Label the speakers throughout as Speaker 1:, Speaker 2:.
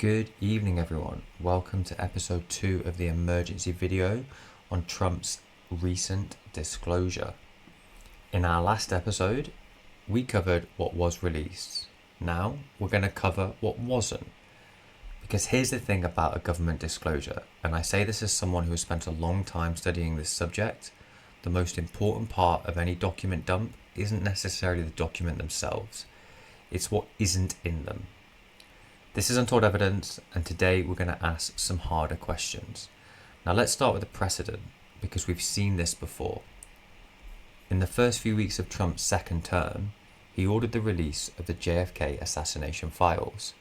Speaker 1: Good evening, everyone. Welcome to episode 2 of the emergency video on Trump's recent disclosure. In our last episode, we covered what was released. Now we're going to cover what wasn't. Because here's the thing about a government disclosure, and I say this as someone who has spent a long time studying this subject, the most important part of any document dump isn't necessarily the document themselves. It's what isn't in them. This is Untold Evidence, and today we're going to ask some harder questions. Now let's start with the precedent, because we've seen this before. In the first few weeks of Trump's second term, he ordered the release of the JFK assassination files,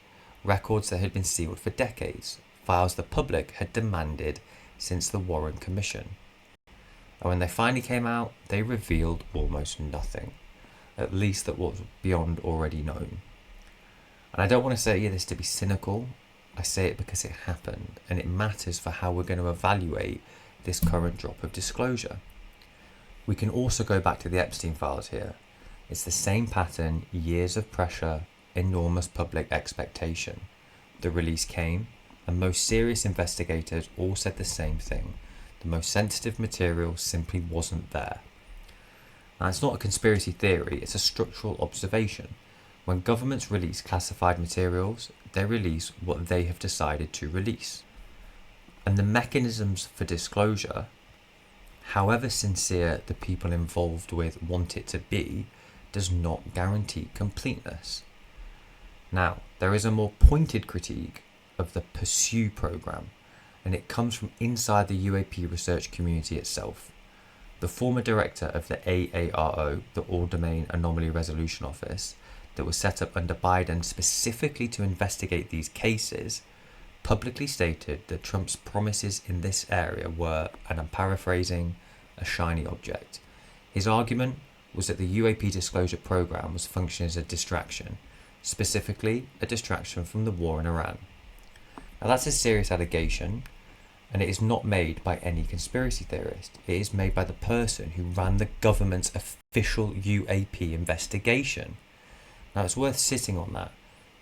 Speaker 1: records that had been sealed for decades, files the public had demanded since the Warren Commission. And when they finally came out, they revealed almost nothing, at least that was beyond already known. And I don't want to say this to be cynical, I say it because it happened, and it matters for how we're going to evaluate this current drop of disclosure. We can also go back to the Epstein files here. It's the same pattern, years of pressure, enormous public expectation. The release came, and most serious investigators all said the same thing. The most sensitive material simply wasn't there. Now, it's not a conspiracy theory, it's a structural observation. When governments release classified materials, they release what they have decided to release. And the mechanisms for disclosure, however sincere the people involved with want it to be, does not guarantee completeness. Now, there is a more pointed critique of the Pursue program, and it comes from inside the UAP research community itself. The former director of the AARO, the All-Domain Anomaly Resolution Office, that was set up under Biden specifically to investigate these cases, publicly stated that Trump's promises in this area were, and I'm paraphrasing, a shiny object. His argument was that the UAP disclosure program was functioning as a distraction, specifically a distraction from the war in Iran. Now that's a serious allegation, and it is not made by any conspiracy theorist. It is made by the person who ran the government's official UAP investigation. Now it's worth sitting on that.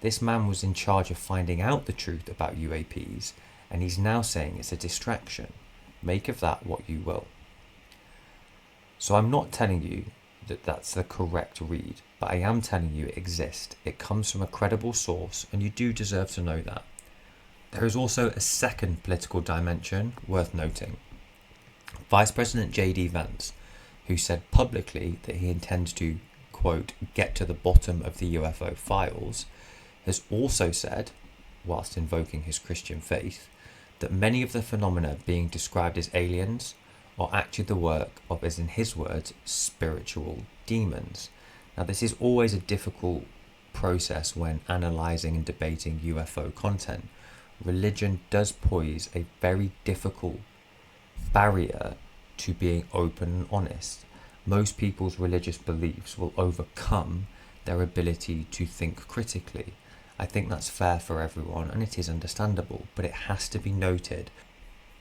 Speaker 1: This man was in charge of finding out the truth about UAPs, and he's now saying it's a distraction. Make of that what you will. So I'm not telling you that that's the correct read, but I am telling you it exists. It comes from a credible source, and you do deserve to know that. There is also a second political dimension worth noting. Vice President Vance, who said publicly that he intends to quote, get to the bottom of the UFO files, has also said, whilst invoking his Christian faith, that many of the phenomena being described as aliens are actually the work of, as in his words, spiritual demons. Now this is always a difficult process when analysing and debating UFO content. Religion does pose a very difficult barrier to being open and honest. Most people's religious beliefs will overcome their ability to think critically. I think that's fair for everyone, and it is understandable, but it has to be noted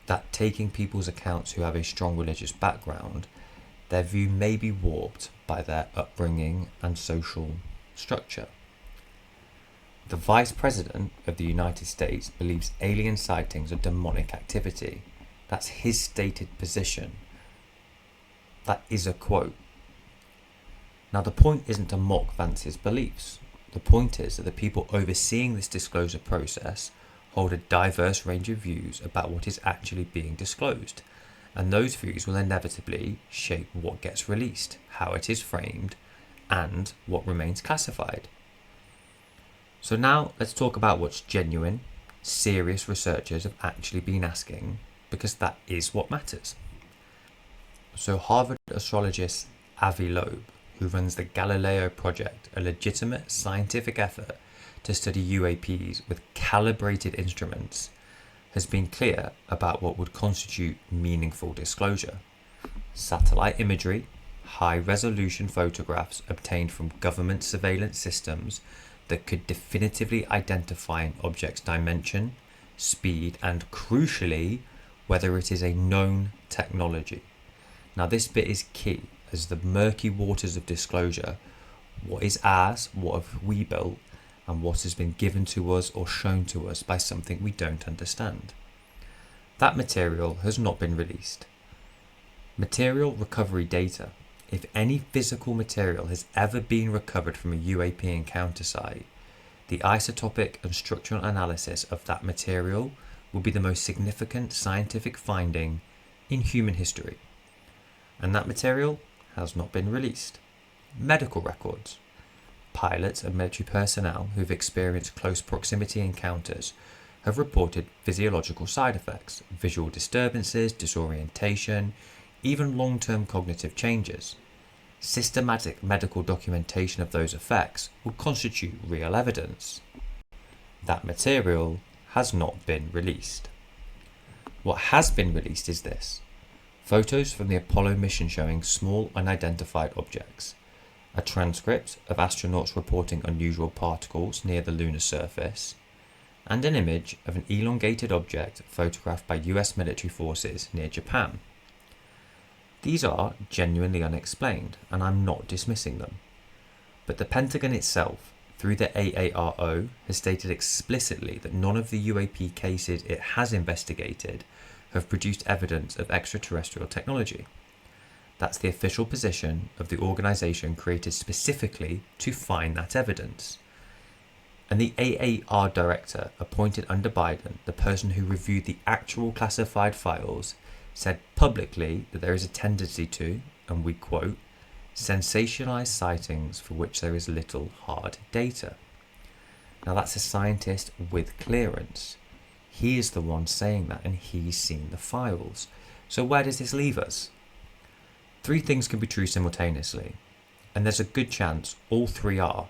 Speaker 1: that taking people's accounts who have a strong religious background, their view may be warped by their upbringing and social structure. The Vice President of the United States believes alien sightings are demonic activity. That's his stated position. That is a quote. Now the point isn't to mock Vance's beliefs. The point is that the people overseeing this disclosure process hold a diverse range of views about what is actually being disclosed, and those views will inevitably shape what gets released, how it is framed, and what remains classified. So now let's talk about what's genuine, serious researchers have actually been asking, because that is what matters. So Harvard astrologist Avi Loeb, who runs the Galileo Project, a legitimate scientific effort to study UAPs with calibrated instruments, has been clear about what would constitute meaningful disclosure. Satellite imagery, high-resolution photographs obtained from government surveillance systems that could definitively identify an object's dimension, speed, and crucially, whether it is a known technology. Now this bit is key, as the murky waters of disclosure, what is ours, what have we built, and what has been given to us or shown to us by something we don't understand. That material has not been released. Material recovery data. If any physical material has ever been recovered from a UAP encounter site, the isotopic and structural analysis of that material will be the most significant scientific finding in human history. And that material has not been released. Medical records. Pilots and military personnel who've experienced close proximity encounters have reported physiological side effects, visual disturbances, disorientation, even long-term cognitive changes. Systematic medical documentation of those effects will constitute real evidence. That material has not been released. What has been released is this: photos from the Apollo mission showing small unidentified objects, a transcript of astronauts reporting unusual particles near the lunar surface, and an image of an elongated object photographed by US military forces near Japan. These are genuinely unexplained, and I'm not dismissing them. But the Pentagon itself, through the AARO, has stated explicitly that none of the UAP cases it has investigated have produced evidence of extraterrestrial technology. That's the official position of the organisation created specifically to find that evidence. And the AAR director appointed under Biden, the person who reviewed the actual classified files, said publicly that there is a tendency to, and we quote, sensationalize sightings for which there is little hard data. Now that's a scientist with clearance. He is the one saying that, and he's seen the files. So where does this leave us? Three things can be true simultaneously, and there's a good chance all three are.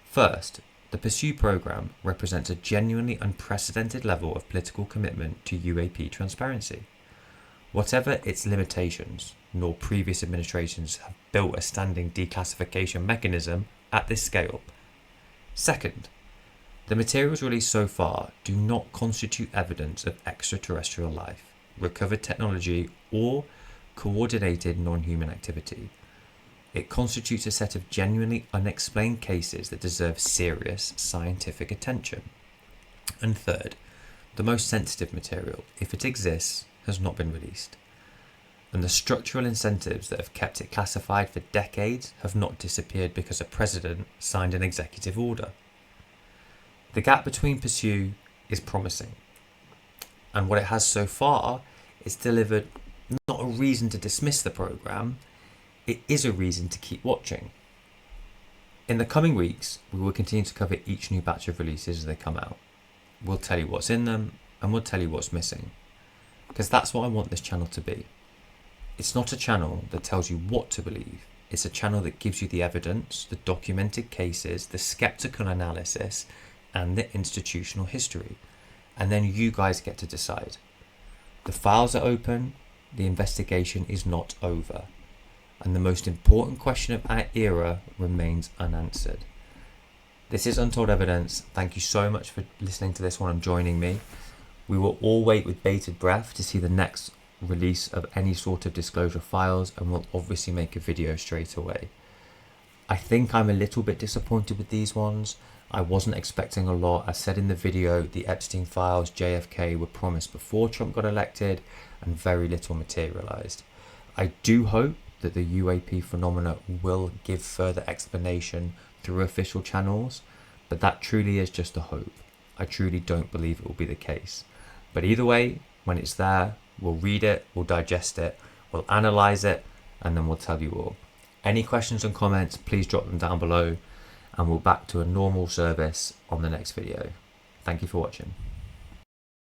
Speaker 1: First, the Pursue program represents a genuinely unprecedented level of political commitment to UAP transparency. Whatever its limitations, nor previous administrations have built a standing declassification mechanism at this scale. Second, the materials released so far do not constitute evidence of extraterrestrial life, recovered technology, or coordinated non-human activity. It constitutes a set of genuinely unexplained cases that deserve serious scientific attention. And third, the most sensitive material, if it exists, has not been released. And the structural incentives that have kept it classified for decades have not disappeared because a president signed an executive order. The gap between Pursue is promising, and what it has so far is delivered not a reason to dismiss the program, it is a reason to keep watching. In the coming weeks, we will continue to cover each new batch of releases as they come out. We'll tell you what's in them, and we'll tell you what's missing, because that's what I want this channel to be. It's not a channel that tells you what to believe. It's a channel that gives you the evidence, the documented cases, the skeptical analysis, and the institutional history. And then you guys get to decide. The files are open, the investigation is not over. And the most important question of our era remains unanswered. This is Untold Evidence. Thank you so much for listening to this one and joining me. We will all wait with bated breath to see the next release of any sort of disclosure files, and we'll obviously make a video straight away. I think I'm a little bit disappointed with these ones. I wasn't expecting a lot. I said in the video, the Epstein files, JFK were promised before Trump got elected, and very little materialized. I do hope that the UAP phenomena will give further explanation through official channels, but that truly is just a hope. I truly don't believe it will be the case. But either way, when it's there, we'll read it, we'll digest it, we'll analyze it, and then we'll tell you all. Any questions and comments, please drop them down below, and we'll back to a normal service on the next video. Thank you for watching.